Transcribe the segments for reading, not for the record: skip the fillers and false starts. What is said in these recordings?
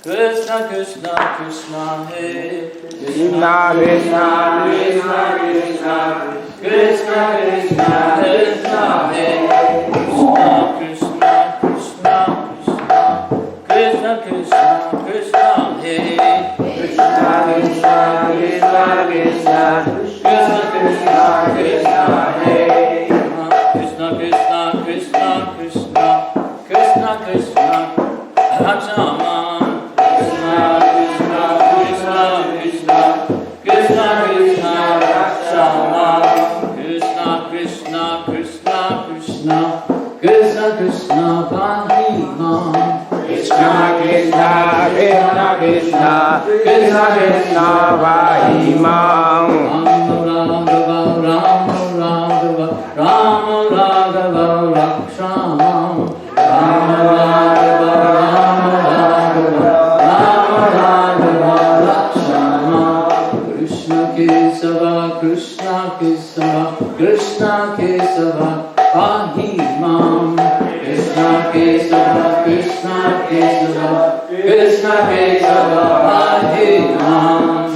Krishna Krishna Krishna Hare Krishna Krishna Krishna Krishna Krishna Krishna Krishna Hare Krishna Krishna Krishna Krishna Krishna Hare Krishna Krishna Krishna Krishna Krishna Krishna Krishna Hare Krishna Krishna Krishna Krishna Krishna Krishna Rama Krishna Krishna Krishna Krishna Krishna Krishna Rama Krishna Krishna Krishna Krishna Krishna Krishna Pahima Krishna Krishna Krishna Krishna Krishna Krishna Vahimam Rama Raghava Rakshamam Rama Raghava Rakshamam Krishna Kesava Krishna Kesava Krishna Kesava Pahimam Krishna Kesava Krishna Kesava Krishna Kesava Pahimam.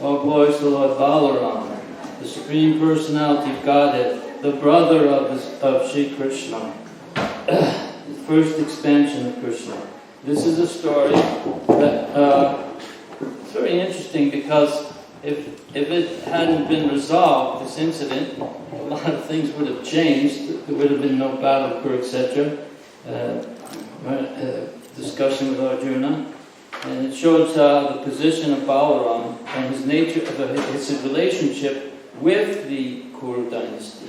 All glories to the Lord Balaram, the Supreme Personality of Godhead, the brother of Shri Krishna, the first expansion of Krishna. This is a story that it's very interesting because if it hadn't been resolved, this incident, a lot of things would have changed. There would have been no battle occur, etc. Discussion with Arjuna. And it shows the position of Balaram and his nature, his relationship with the Kuru dynasty.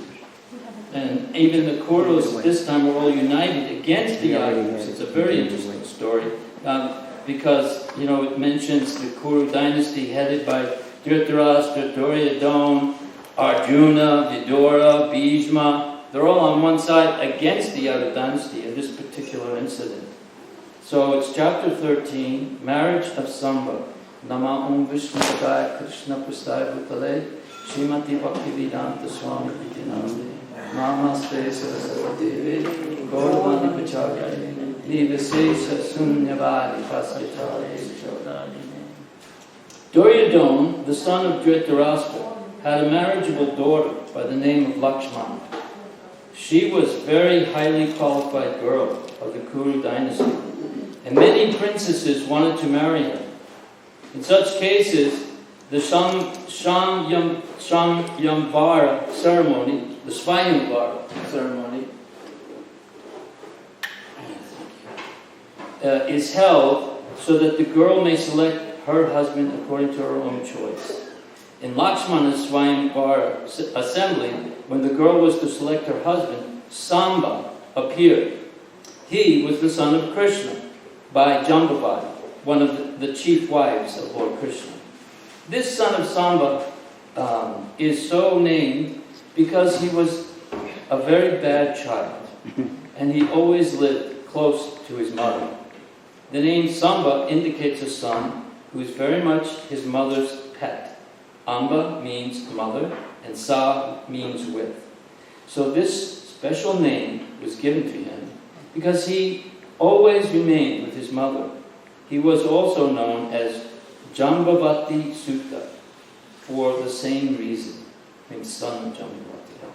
And even the Kurus at this time were all united against the Yadavas. It's a very interesting story because, it mentions the Kuru dynasty headed by Dhritarashtra, Duryodhana, Arjuna, Vidura, Bhishma. They're all on one side against the Yadav dynasty in this particular incident. So it's chapter 13, Marriage of Samba. Nama Om Vishnu Padaya Krishna Prasthaya Bhutale Srimati Bhaktivedanta Swami Iti Namade Namaste Saraswati Devi Gauravani Pacharya Nivasesha Sunyavadi Paskitare Chodani. Duryodhana, the son of Dhritarashtra, had a marriageable daughter by the name of Lakshmana. She was a very highly qualified girl of the Kuru dynasty, and many princesses wanted to marry her. In such cases, the Swayamvara ceremony, the Swayamvara ceremony, is held so that the girl may select her husband according to her own choice. In Lakshmana's Swayamvara assembly, when the girl was to select her husband, Samba appeared. He was the son of Krishna by Jambavati, one of the chief wives of Lord Krishna. This son of Samba is so named because he was a very bad child, and he always lived close to his mother. The name Samba indicates a son who is very much his mother's pet. Amba means mother, and Sa means with. So this special name was given to him because he always remained with his mother. He was also known as Jambavati Sutta for the same reason, means son of Jambavati.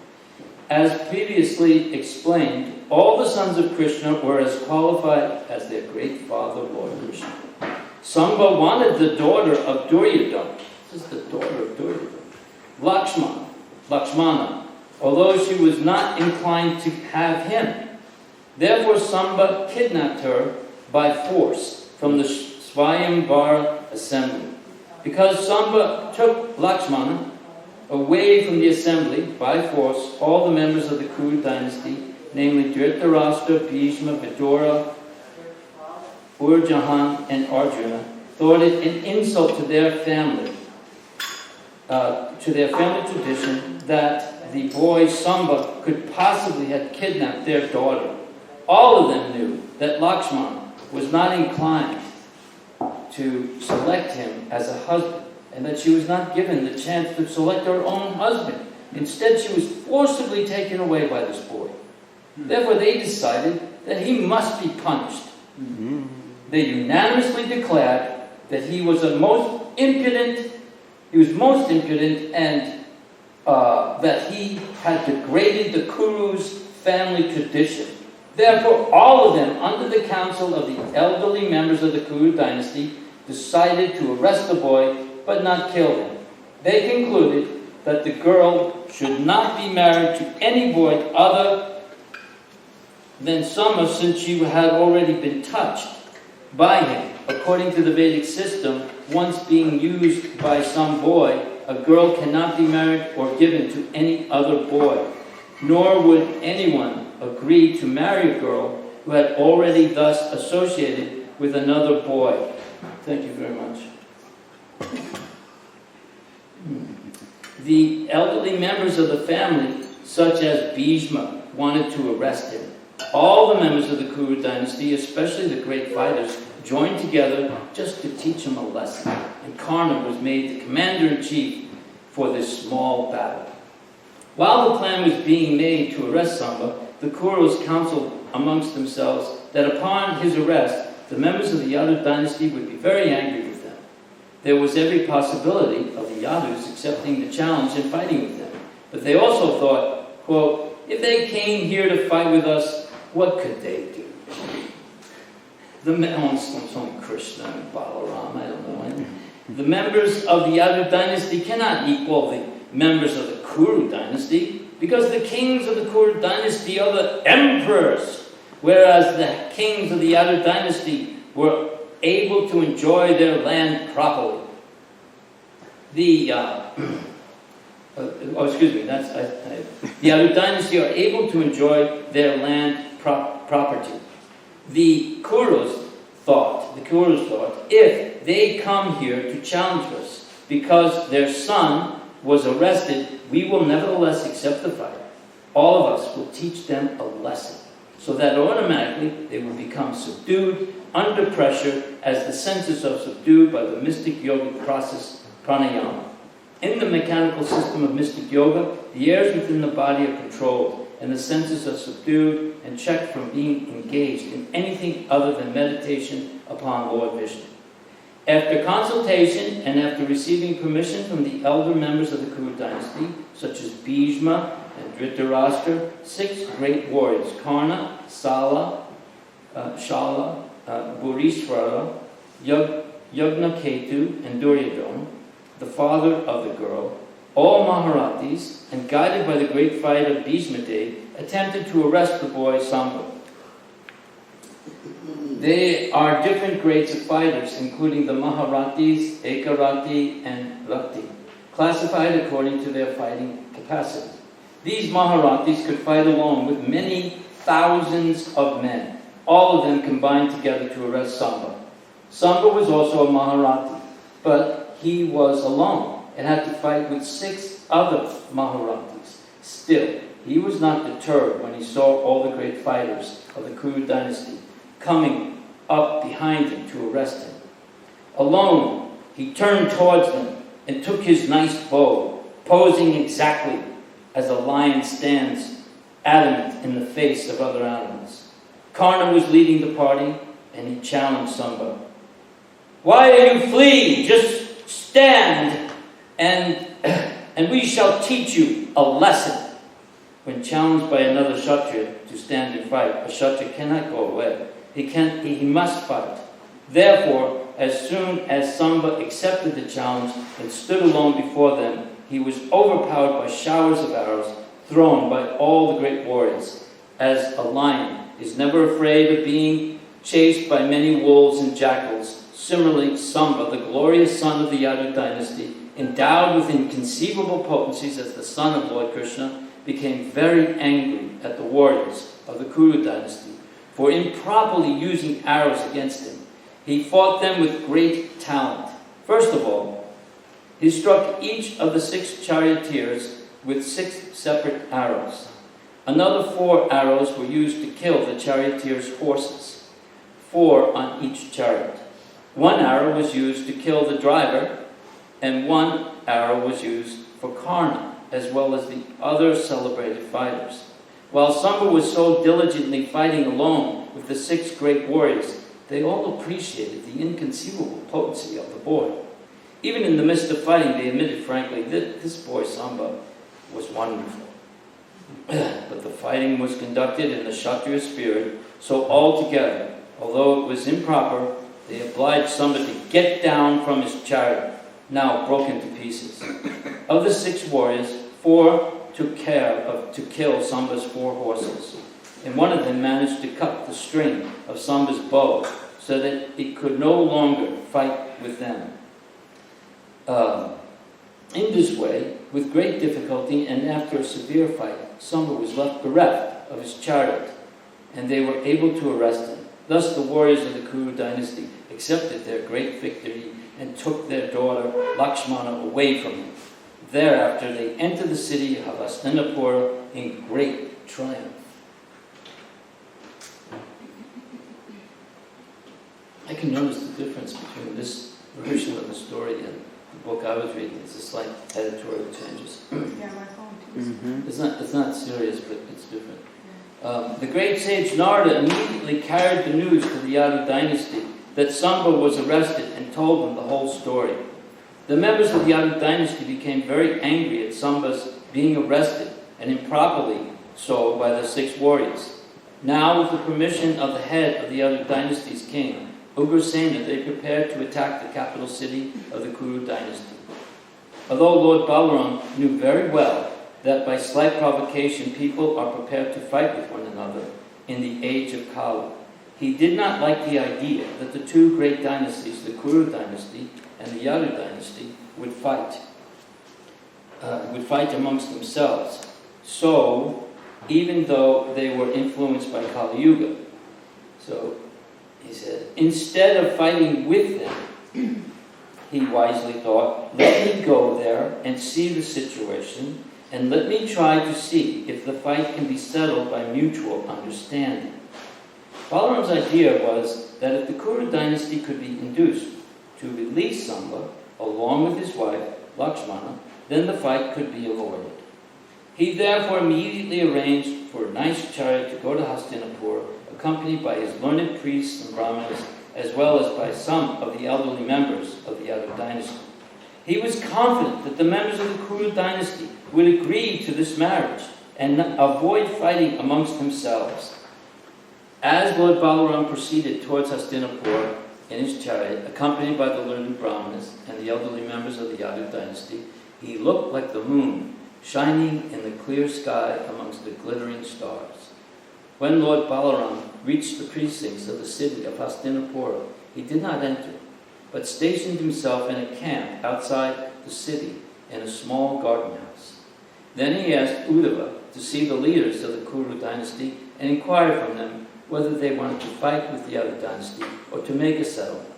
As previously explained, all the sons of Krishna were as qualified as their great father, Lord Krishna. Samba wanted the daughter of Duryodhana. This is the daughter of Duryodhana. Lakshmana, although she was not inclined to have him. Therefore Samba kidnapped her by force from the Swayamvara assembly. Because Samba took Lakshmana away from the assembly by force, all the members of the Kuru dynasty, namely Dhritarashtra, Bhishma, Vidura, Urjahan, and Arjuna, thought it an insult to their family tradition that the boy Samba could possibly have kidnapped their daughter. All of them knew that Lakshmana was not inclined to select him as a husband, and that she was not given the chance to select her own husband. Instead, she was forcibly taken away by this boy. Therefore, they decided that he must be punished. They unanimously declared that he was most impudent, and that he had degraded the Kuru's family tradition. Therefore, all of them, under the counsel of the elderly members of the Kuru dynasty, decided to arrest the boy, but not kill him. They concluded that the girl should not be married to any boy other than Sama, since she had already been touched by him. According to the Vedic system, once being used by some boy, a girl cannot be married or given to any other boy, nor would anyone agree to marry a girl who had already thus associated with another boy. Thank you very much. The elderly members of the family, such as Bhishma, wanted to arrest him. All the members of the Kuru dynasty, especially the great fighters, joined together just to teach him a lesson. And Karna was made the commander-in-chief for this small battle. While the plan was being made to arrest Samba, the Kurus counseled amongst themselves that upon his arrest, the members of the Yadu dynasty would be very angry with them. There was every possibility of the Yadus accepting the challenge and fighting with them. But they also thought, quote, if they came here to fight with us, what could they do? Krishna and Balaram, I don't know. The members of the Yadu dynasty cannot equal the members of the Kuru dynasty, because the kings of the Kuru dynasty are the emperors, whereas the kings of the Yadu dynasty were able to enjoy their land properly. The Yadu dynasty are able to enjoy their land property. The Kurus thought, if they come here to challenge us because their son was arrested, we will nevertheless accept the fight. All of us will teach them a lesson, so that automatically they will become subdued under pressure, as the senses are subdued by the mystic yogic process pranayama. In the mechanical system of mystic yoga, the airs within the body are controlled, and the senses are subdued and checked from being engaged in anything other than meditation upon Lord Vishnu. After consultation and after receiving permission from the elder members of the Kuru dynasty, such as Bhishma and Dhritarashtra, 6 great warriors, Karna, Sala, Shala, Bhuriswara, Yagnaketu, and Duryodhana, the father of the girl, all Maharathis, and guided by the great fighter Bhishma Dev, attempted to arrest the boy Samba. There are different grades of fighters, including the Maharathis, Ekarati, and Rati, classified according to their fighting capacity. These Maharathis could fight alone with many thousands of men, all of them combined together to arrest Samba. Samba was also a Maharathi, but he was alone and had to fight with 6 other Maharathis. Still, he was not deterred when he saw all the great fighters of the Kuru dynasty coming up behind him to arrest him. Alone, he turned towards them and took his nice bow, posing exactly as a lion stands adamant in the face of other animals. Karna was leading the party, and he challenged Samba. Why do you flee? Just stand, and we shall teach you a lesson. When challenged by another Kshatriya to stand and fight, a Kshatriya cannot go away. He must fight. Therefore, as soon as Samba accepted the challenge and stood alone before them, he was overpowered by showers of arrows thrown by all the great warriors. As a lion is never afraid of being chased by many wolves and jackals, similarly, Samba, the glorious son of the Yadu dynasty, endowed with inconceivable potencies as the son of Lord Krishna, became very angry at the warriors of the Kuru dynasty for improperly using arrows against him. He fought them with great talent. First of all, he struck each of the 6 charioteers with 6 separate arrows. Another 4 arrows were used to kill the charioteers' horses, 4 on each chariot. 1 arrow was used to kill the driver, and 1 arrow was used for Karna, as well as the other celebrated fighters. While Samba was so diligently fighting alone with the 6 great warriors, they all appreciated the inconceivable potency of the boy. Even in the midst of fighting, they admitted frankly that this boy Samba was wonderful. But the fighting was conducted in the Kshatriya spirit, so altogether, although it was improper, they obliged Samba to get down from his chariot, now broken to pieces. Of the 6 warriors, 4 took care to kill Samba's 4 horses, and one of them managed to cut the string of Samba's bow so that it could no longer fight with them. In this way, with great difficulty and after a severe fight, Samba was left bereft of his chariot, and they were able to arrest him. Thus the warriors of the Kuru dynasty accepted their great victory and took their daughter Lakshmana away from him. Thereafter they entered the city of Hastinapura in great triumph. I can notice the difference between this version of the story and the book I was reading. It's a slight editorial changes. Yeah, my phone too. Mm-hmm. It's not serious, but it's different. The great sage Narada immediately carried the news to the Yadu dynasty that Samba was arrested and told them the whole story. The members of the Yadu dynasty became very angry at Samba's being arrested, and improperly so, by the 6 warriors. Now, with the permission of the head of the Yadu dynasty's king, Ugrasena, they prepared to attack the capital city of the Kuru dynasty. Although Lord Balaram knew very well that by slight provocation people are prepared to fight with one another in the age of Kali, he did not like the idea that the 2 great dynasties, the Kuru dynasty and the Yadu dynasty, would fight amongst themselves. So, even though they were influenced by Kali Yuga, so he said, instead of fighting with them, he wisely thought, let me go there and see the situation, and let me try to see if the fight can be settled by mutual understanding. Balaram's idea was that if the Kuru dynasty could be induced to release Samba, along with his wife, Lakshmana, then the fight could be avoided. He therefore immediately arranged for a nice chariot to go to Hastinapur, accompanied by his learned priests and brahmanas, as well as by some of the elderly members of the Yadu dynasty. He was confident that the members of the Kuru dynasty would agree to this marriage and avoid fighting amongst themselves. As Lord Balaram proceeded towards Hastinapur in his chariot, accompanied by the learned brahmanas and the elderly members of the Yadu dynasty, he looked like the moon, shining in the clear sky amongst the glittering stars. When Lord Balaram reached the precincts of the city of Hastinapura, he did not enter, but stationed himself in a camp outside the city in a small garden house. Then he asked Uddhava to see the leaders of the Kuru dynasty and inquire from them whether they wanted to fight with the other dynasty or to make a settlement.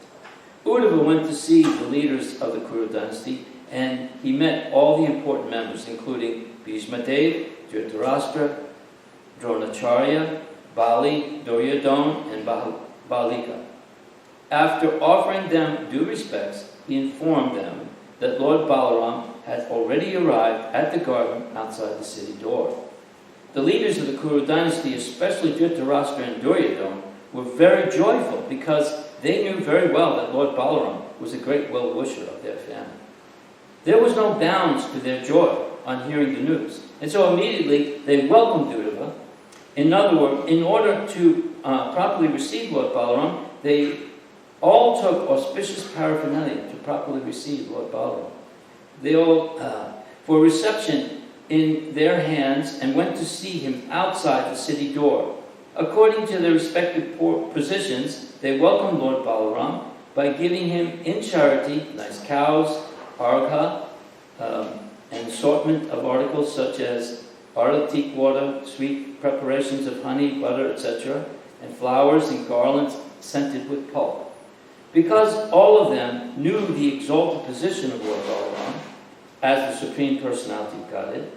Uddhava went to see the leaders of the Kuru dynasty, and he met all the important members, including Bhishmadev, Dhritarashtra, Dronacharya, Bali, Duryodhana, and Balika. After offering them due respects, he informed them that Lord Balaram had already arrived at the garden outside the city door. The leaders of the Kuru dynasty, especially Dhritarashtra and Duryodhana, were very joyful because they knew very well that Lord Balaram was a great well-wisher of their family. There was no bounds to their joy on hearing the news, and so immediately they welcomed Uddhava. In other words, in order to properly receive Lord Balaram, they all took auspicious paraphernalia to properly receive Lord Balaram. They all, for reception in their hands, and went to see him outside the city door. According to their respective positions, they welcomed Lord Balaram by giving him in charity nice cows, argha, an assortment of articles such as arlatik water, sweet preparations of honey, butter, etc., and flowers and garlands scented with pulp. Because all of them knew the exalted position of Lord Balaram as the Supreme Personality of Godhead,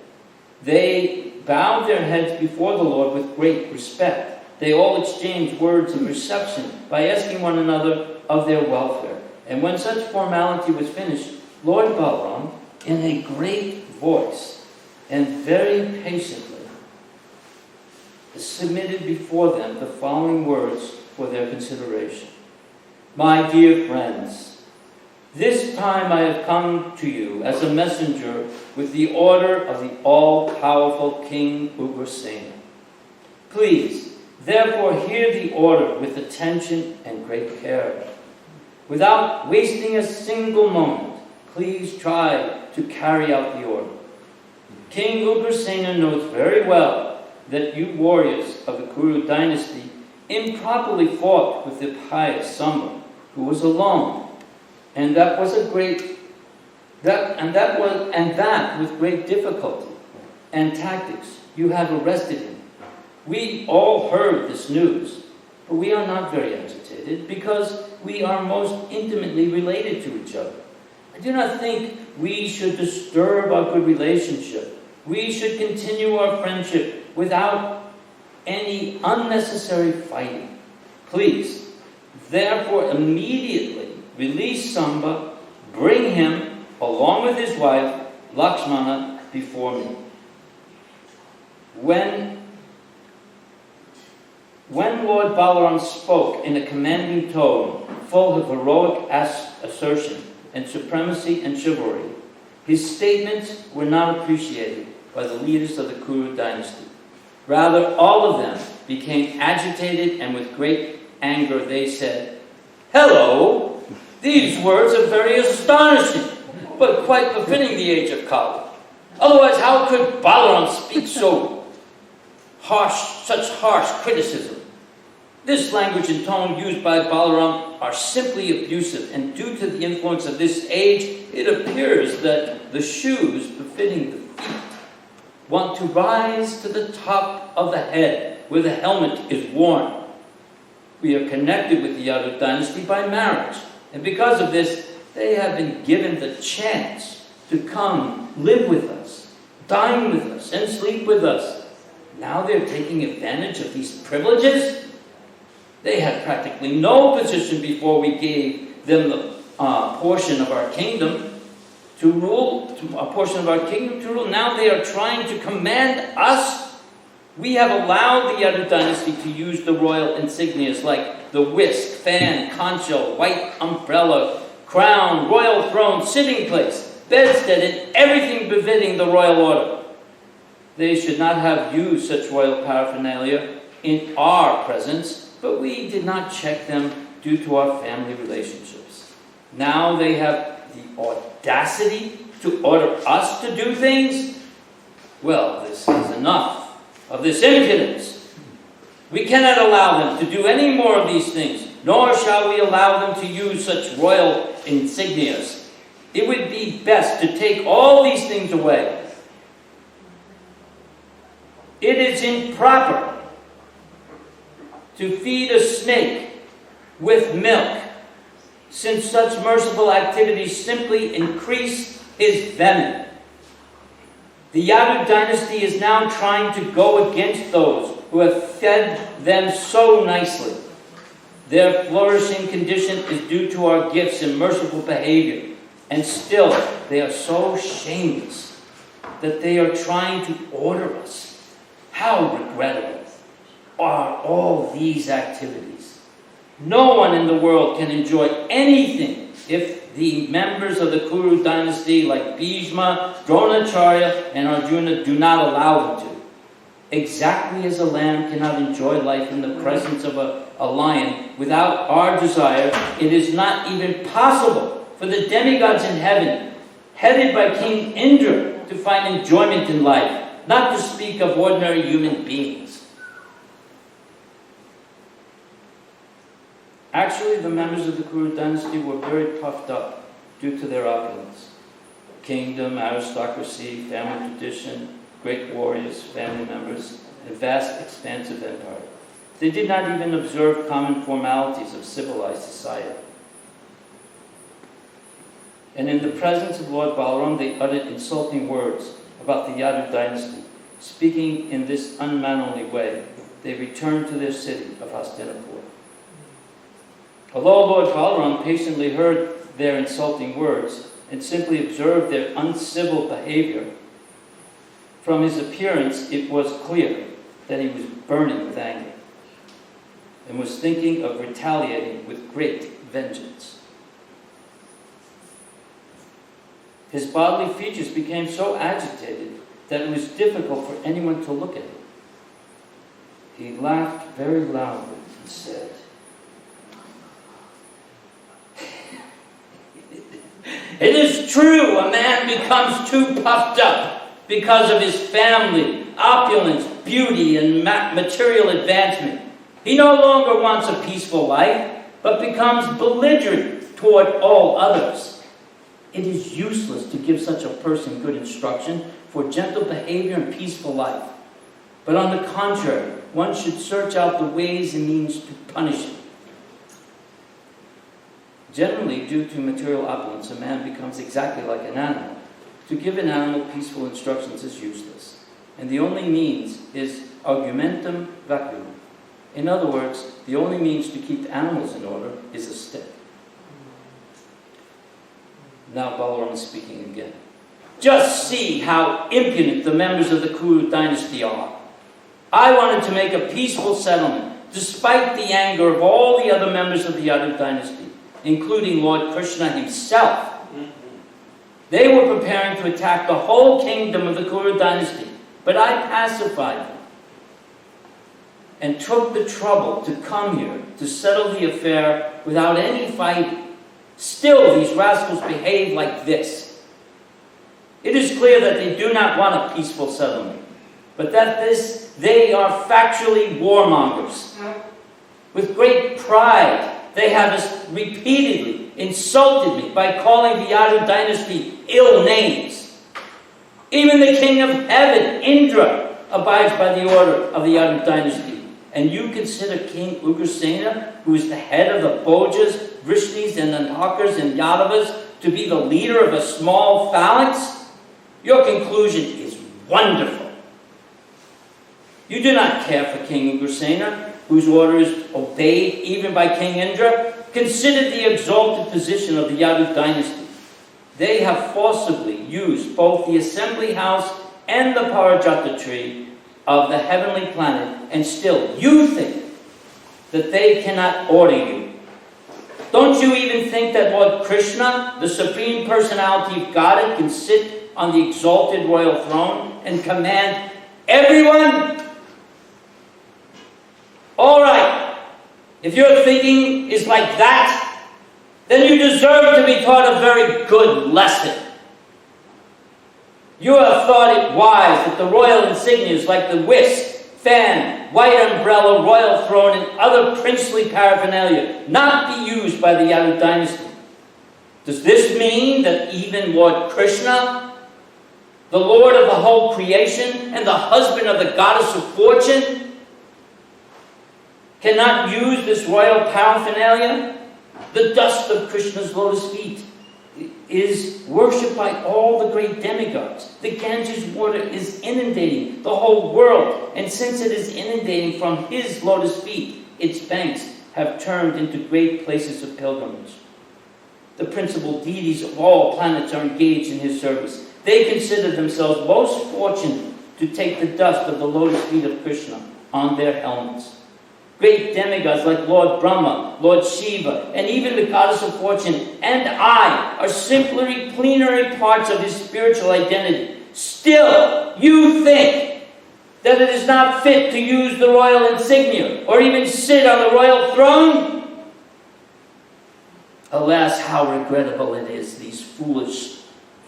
they bowed their heads before the Lord with great respect. They all exchanged words of reception by asking one another of their welfare. And when such formality was finished, Lord Balaram, in a great voice and very patiently, submitted before them the following words for their consideration. My dear friends, this time I have come to you as a messenger with the order of the all-powerful King Ugrasena. Please, therefore, hear the order with attention and great care. Without wasting a single moment, please try to carry out the order. King Ugrasena knows very well that you warriors of the Kuru dynasty improperly fought with the pious Samba, who was alone, and that with great difficulty and tactics you have arrested him. We all heard this news, but we are not very agitated because we are most intimately related to each other. I do not think we should disturb our good relationship. We should continue our friendship without any unnecessary fighting. Please, therefore, immediately release Samba, bring him, along with his wife, Lakshmana, before me. When Lord Balaram spoke in a commanding tone, full of heroic assertion and supremacy and chivalry, his statements were not appreciated by the leaders of the Kuru dynasty. Rather, all of them became agitated, and with great anger they said, "Hello! These words are very astonishing, but quite befitting the age of Kali. Otherwise, how could Balaram speak such harsh criticism? This language and tone used by Balaram are simply abusive, and due to the influence of this age, it appears that the shoes befitting the feet want to rise to the top of the head where the helmet is worn. We are connected with the Yadu dynasty by marriage, and because of this, they have been given the chance to come live with us, dine with us, and sleep with us. Now they're taking advantage of these privileges? They had practically no position before we gave them the portion of our kingdom to rule. Now they are trying to command us. We have allowed the Yadu dynasty to use the royal insignias like the whisk, fan, concho, white umbrella, crown, royal throne, sitting place, bedstead, and everything befitting the royal order. They should not have used such royal paraphernalia in our presence, but we did not check them due to our family relationships. Now they have the audacity to order us to do things? Well, this is enough of this impudence. We cannot allow them to do any more of these things, nor shall we allow them to use such royal insignias. It would be best to take all these things away. It is improper to feed a snake with milk, since such merciful activities simply increase his venom. The Yadu dynasty is now trying to go against those who have fed them so nicely. Their flourishing condition is due to our gifts and merciful behavior, and still they are so shameless that they are trying to order us. How regrettable are all these activities. No one in the world can enjoy anything if the members of the Kuru dynasty like Bhishma, Dronacharya, and Arjuna do not allow them to. Exactly as a lamb cannot enjoy life in the presence of a lion without our desire, it is not even possible for the demigods in heaven, headed by King Indra, to find enjoyment in life, not to speak of ordinary human beings. Actually, the members of the Kuru dynasty were very puffed up due to their opulence. Kingdom, aristocracy, family tradition, great warriors, family members, a vast expansive empire. They did not even observe common formalities of civilized society. And in the presence of Lord Balaram, they uttered insulting words about the Yadu dynasty. Speaking in this unmannerly way, they returned to their city of Hastinapur. Although Lord Balaram patiently heard their insulting words and simply observed their uncivil behavior, from his appearance it was clear that he was burning with anger and was thinking of retaliating with great vengeance. His bodily features became so agitated that it was difficult for anyone to look at him. He laughed very loudly and said, "It is true, a man becomes too puffed up because of his family, opulence, beauty, and material advancement. He no longer wants a peaceful life, but becomes belligerent toward all others. It is useless to give such a person good instruction for gentle behavior and peaceful life. But on the contrary, one should search out the ways and means to punish him. Generally, due to material opulence, a man becomes exactly like an animal. To give an animal peaceful instructions is useless, and the only means is argumentum vacuum. In other words, the only means to keep animals in order is a stick." Now Balaram is speaking again. "Just see how impudent the members of the Kuru dynasty are. I wanted to make a peaceful settlement, despite the anger of all the other members of the other dynasty, including Lord Krishna himself. They were preparing to attack the whole kingdom of the Kuru dynasty, but I pacified them and took the trouble to come here to settle the affair without any fighting. Still, these rascals behave like this. It is clear that they do not want a peaceful settlement, but that they are factually warmongers. With great pride, they have repeatedly insulted me by calling the Yadu dynasty ill names. Even the king of heaven, Indra, abides by the order of the Yadu dynasty. And you consider King Ugrasena, who is the head of the Bhojas, Vrishnis, and Nandhakas and Yadavas, to be the leader of a small phalanx? Your conclusion is wonderful. You do not care for King Ugrasena, whose order is obeyed even by King Indra. Consider the exalted position of the Yadu dynasty. They have forcibly used both the assembly house and the Parijata tree of the heavenly planet, and still you think that they cannot order you. Don't you even think that Lord Krishna, the Supreme Personality of Godhead, can sit on the exalted royal throne and command everyone? All right, if your thinking is like that, then you deserve to be taught a very good lesson. You have thought it wise that the royal insignias like the whisk, fan, white umbrella, royal throne, and other princely paraphernalia not be used by the Yadu dynasty. Does this mean that even Lord Krishna, the Lord of the whole creation and the husband of the goddess of fortune, cannot use this royal paraphernalia? The dust of Krishna's lotus feet is worshipped by all the great demigods. The Ganges water is inundating the whole world, and since it is inundating from his lotus feet, its banks have turned into great places of pilgrimage. The principal deities of all planets are engaged in his service. They consider themselves most fortunate to take the dust of the lotus feet of Krishna on their helmets. Great demigods like Lord Brahma, Lord Shiva, and even the goddess of fortune and I are simply plenary parts of his spiritual identity. Still, you think that it is not fit to use the royal insignia or even sit on the royal throne? Alas, how regrettable it is, these foolish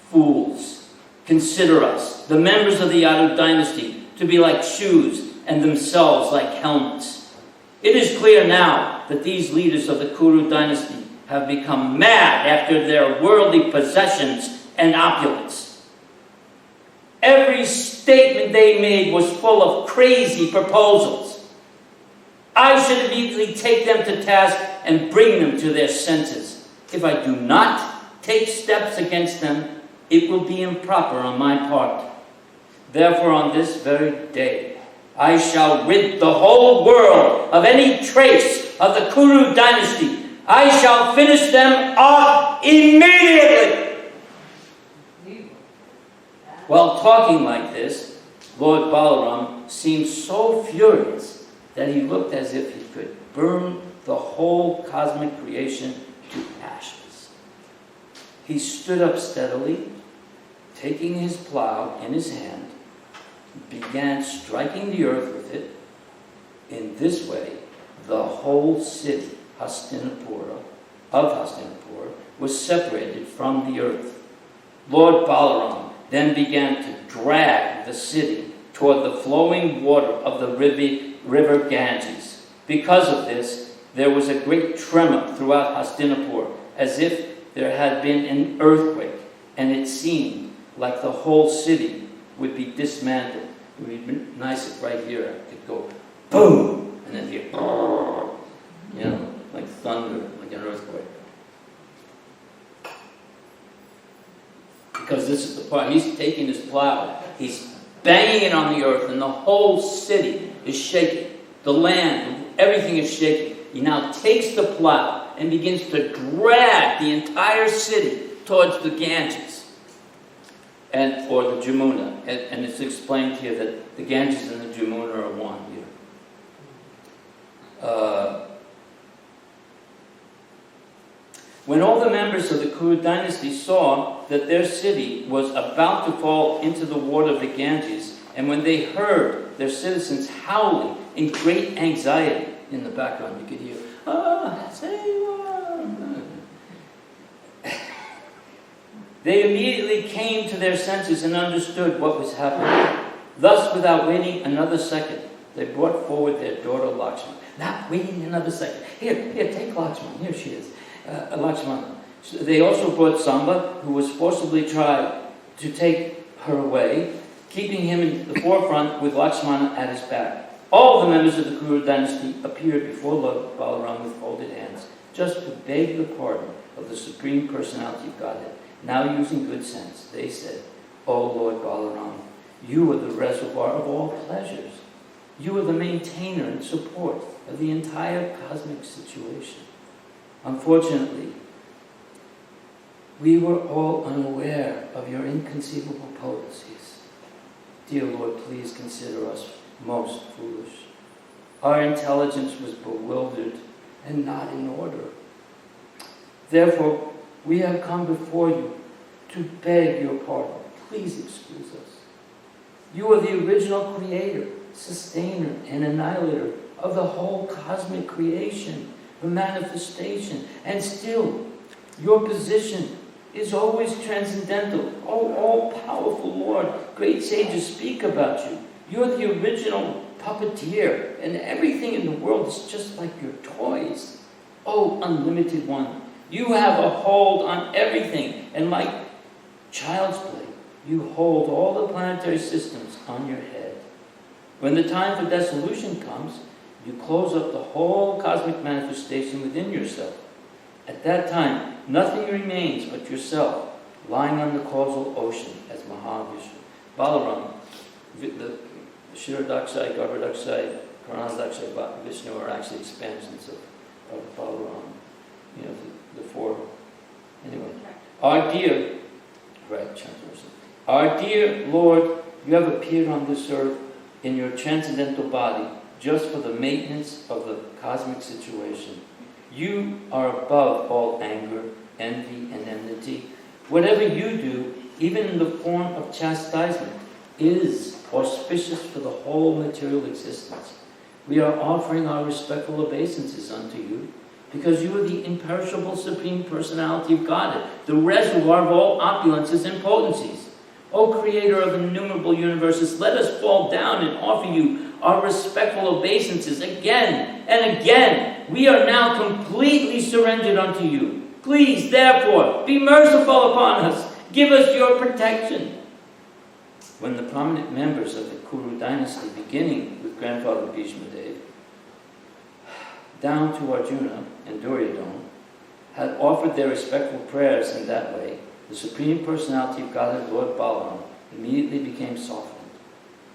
fools consider us, the members of the Yadu dynasty, to be like shoes and themselves like helmets. It is clear now that these leaders of the Kuru dynasty have become mad after their worldly possessions and opulence. Every statement they made was full of crazy proposals. I should immediately take them to task and bring them to their senses. If I do not take steps against them, it will be improper on my part. Therefore, on this very day, I shall rid the whole world of any trace of the Kuru dynasty. I shall finish them off immediately. While talking like this, Lord Balaram seemed so furious that he looked as if he could burn the whole cosmic creation to ashes. He stood up steadily, taking his plow in his hand, began striking the earth with it. In this way, the whole city, Hastinapura, was separated from the earth. Lord Balaram then began to drag the city toward the flowing water of the river Ganges. Because of this, there was a great tremor throughout Hastinapur, as if there had been an earthquake, and it seemed like the whole city would be dismantled. It would be nice if right here it could go boom, and then you know, like thunder, like an earthquake. Because this is the part, he's taking his plow, he's banging it on the earth, and the whole city is shaking. The land, everything is shaking. He now takes the plow and begins to drag the entire city towards the Ganges, or the Jamuna. And it's explained here that the Ganges and the Jamuna are one here. When all the members of the Kuru dynasty saw that their city was about to fall into the water of the Ganges, and when they heard their citizens howling in great anxiety, in the background you could hear, they immediately came to their senses and understood what was happening. Thus, without waiting another second, they brought forward their daughter Lakshman. Not waiting another second. Here, take Lakshman. Here she is. Lakshmana. So they also brought Samba, who was forcibly tried to take her away, keeping him in the forefront with Lakshmana at his back. All the members of the Kuru dynasty appeared before Lord Balaram with folded hands, just to beg the pardon of the Supreme Personality of Godhead. Now using good sense, they said, "O Lord Balaram, you are the reservoir of all pleasures. You are the maintainer and support of the entire cosmic situation. Unfortunately, we were all unaware of your inconceivable potencies. Dear Lord, please consider us most foolish. Our intelligence was bewildered and not in order. Therefore, we have come before you to beg your pardon. Please excuse us. You are the original creator, sustainer, and annihilator of the whole cosmic creation, the manifestation, and still, your position is always transcendental. Oh, all-powerful Lord, great sages speak about you. You're the original puppeteer, and everything in the world is just like your toys. Oh, unlimited one, you have a hold on everything, and like child's play, you hold all the planetary systems on your head. When the time for dissolution comes, you close up the whole cosmic manifestation within yourself. At that time, nothing remains but yourself, lying on the causal ocean as Mahavishnu. Balaram, the Kshirodakshay, Garbhodakshay, Karanadakshay, Vishnu are actually expansions of Balaram. You know, the four. Anyway, our dear Lord, you have appeared on this earth in your transcendental body just for the maintenance of the cosmic situation. You are above all anger, envy, and enmity. Whatever you do, even in the form of chastisement, is auspicious for the whole material existence. We are offering our respectful obeisances unto you, because you are the imperishable Supreme Personality of Godhead, the reservoir of all opulences and potencies. O Creator of innumerable universes, let us fall down and offer you our respectful obeisances again and again. We are now completely surrendered unto you. Please, therefore, be merciful upon us. Give us your protection." When the prominent members of the Kuru dynasty, beginning with grandfather Bhishma Dev, down to Arjuna and Duryodhana, had offered their respectful prayers in that way, the Supreme Personality of Godhead, Lord Balaram, immediately became softened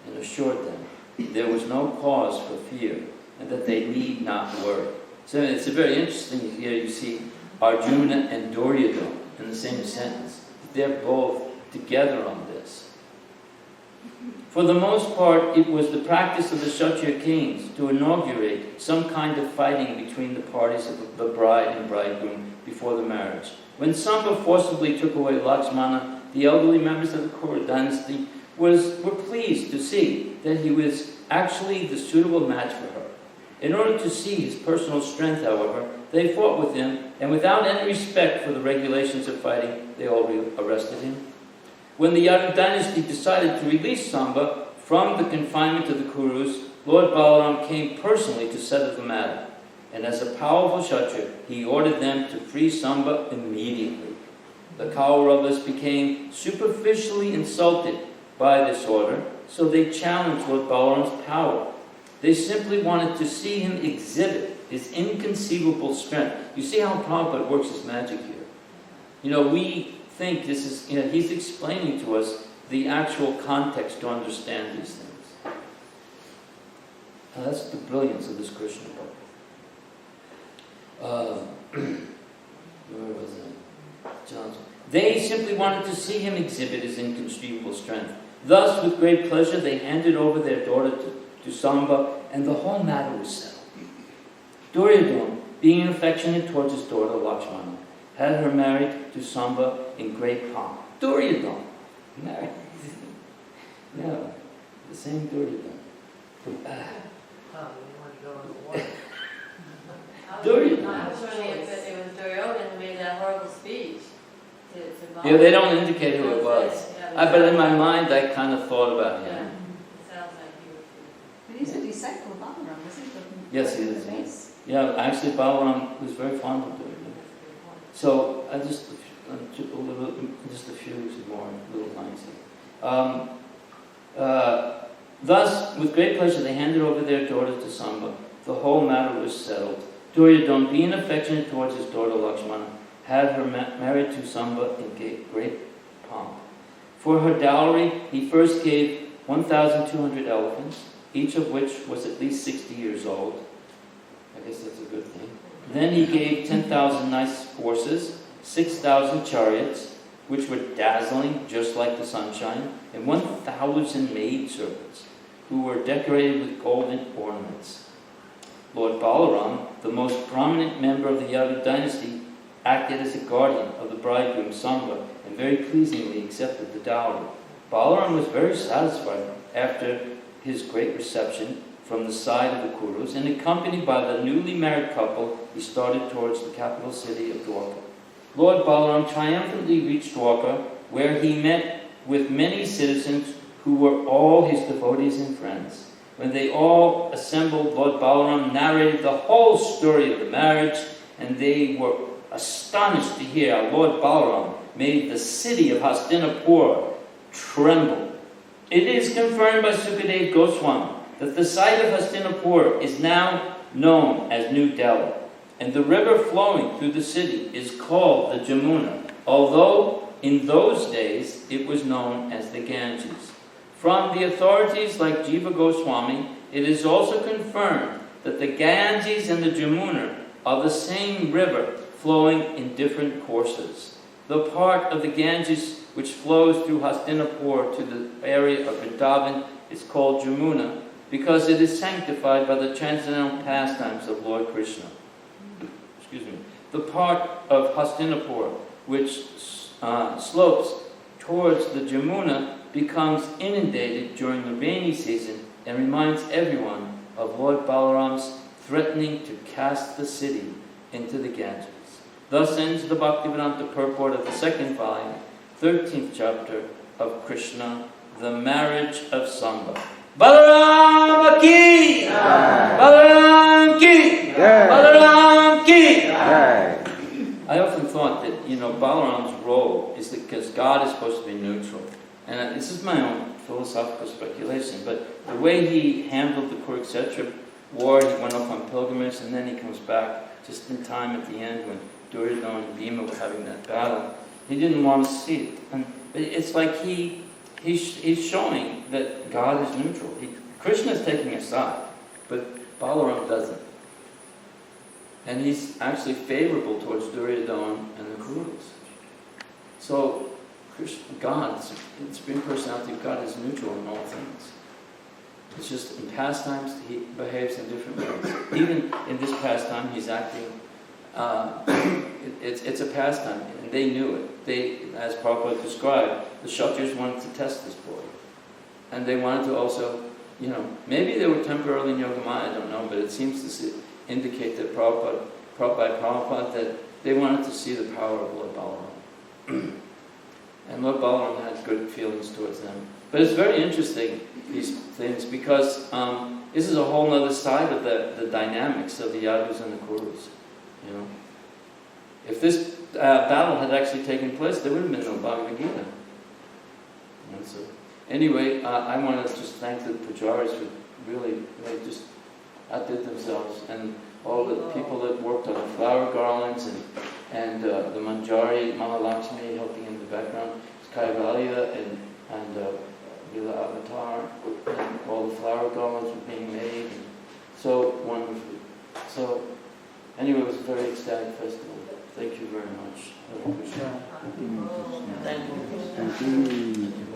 and assured them there was no cause for fear and that they need not worry. So it's very interesting here. You see Arjuna and Duryodhana in the same sentence. They're both together on this. For the most part, it was the practice of the Kshatriya kings to inaugurate some kind of fighting between the parties of the bride and bridegroom before the marriage. When Samba forcibly took away Lakshmana, the elderly members of the Kuru dynasty were pleased to see that he was actually the suitable match for her. In order to see his personal strength, however, they fought with him, and without any respect for the regulations of fighting, they all arrested him. When the Yadu dynasty decided to release Samba from the confinement of the Kurus, Lord Balaram came personally to settle the matter. And as a powerful Kshatriya, he ordered them to free Samba immediately. The Kauravas became superficially insulted by this order, so they challenged Lord Balaram's power. They simply wanted to see him exhibit his inconceivable strength. You see how Prabhupada works his magic here. We think this is, he's explaining to us the actual context to understand these things. Now that's the brilliance of this Krishna book. Where was it? They simply wanted to see him exhibit his inconceivable strength. Thus, with great pleasure, they handed over their daughter to Samba, and the whole matter was settled. Duryodhana, being affectionate towards his daughter Lakshmana, had her married to Samba in great pomp. Duryodhana, married. No, the same Duryodhana. Duryodhana. I was wondering if it was Duryodhana who made that horrible speech. Yeah, they don't indicate who it was. But in my mind, I kind of thought about him. Yeah. It sounds like he was. But he's a disciple of Balaram, isn't he? Yes, he is. Yeah, actually, Balaram was very fond of Duryodhana. So I just a few more little lines here. Thus, with great pleasure, they handed over their daughter to Samba. The whole matter was settled. Duryodhana, being affectionate towards his daughter Lakshmana, had her married to Samba in great pomp. For her dowry, he first gave 1,200 elephants, each of which was at least 60 years old. I guess that's a good thing. Then he gave 10,000 nice horses, 6,000 chariots, which were dazzling, just like the sunshine, and 1,000 maidservants, who were decorated with golden ornaments. Lord Balaram, the most prominent member of the Yadu dynasty, acted as a guardian of the bridegroom Samba, and very pleasingly accepted the dowry. Balaram was very satisfied after his great reception from the side of the Kurus, and accompanied by the newly married couple, he started towards the capital city of Dwarka. Lord Balaram triumphantly reached Dwarka, where he met with many citizens who were all his devotees and friends. When they all assembled, Lord Balaram narrated the whole story of the marriage, and they were astonished to hear how Lord Balaram made the city of Hastinapur tremble. It is confirmed by Sukadeva Goswami that the site of Hastinapur is now known as New Delhi, and the river flowing through the city is called the Jamuna, although in those days it was known as the Ganges. From the authorities like Jiva Goswami, it is also confirmed that the Ganges and the Jamuna are the same river flowing in different courses. The part of the Ganges which flows through Hastinapur to the area of Vrindavan is called Jamuna because it is sanctified by the transcendental pastimes of Lord Krishna. The part of Hastinapur which slopes towards the Jamuna becomes inundated during the rainy season and reminds everyone of Lord Balaram's threatening to cast the city into the Ganges. Thus ends the Bhaktivedanta purport of the second volume, 13th chapter of Krishna, the marriage of Samba. Balaram ki! Balaram ki! Balaram ki! I often thought that, Balaram's role is because God is supposed to be neutral. And this is my own philosophical speculation, but the way he handled the Kurukshetra war, he went off on pilgrimage, and then he comes back just in time at the end when Duryodhana and Bhima were having that battle. He didn't want to see it. And it's like he's showing that God is neutral. Krishna is taking a side, but Balaram doesn't. And he's actually favorable towards Duryodhana and the Kurus. So God, the Supreme Personality of God is neutral in all things. It's just in pastimes he behaves in different ways. Even in this pastime, he's acting. It's a pastime, and they knew it. They, as Prabhupada described, the Kshatriyas wanted to test this boy, and they wanted to also, maybe they were temporarily in Yogamaya, I don't know, but it seems to indicate that Prabhupada that they wanted to see the power of Lord Balaram. And Lord Balaram had good feelings towards them. But it's very interesting, these things, because this is a whole other side of the dynamics of the Yadus and the Kurus. If this battle had actually taken place, there would have been no Bhagavad Gita. So, anyway, I want to just thank the pujaris for really, they just outdid themselves, and all the people that worked on the flower garlands and the Manjari, Mahalakshmi helping in the background, Kaivalya and Lila Avatar, and all the flower garlands were being made, and so wonderfully. So, anyway, it was a very ecstatic festival. Thank you very much. Hare Krishna. Thank you. Thank you.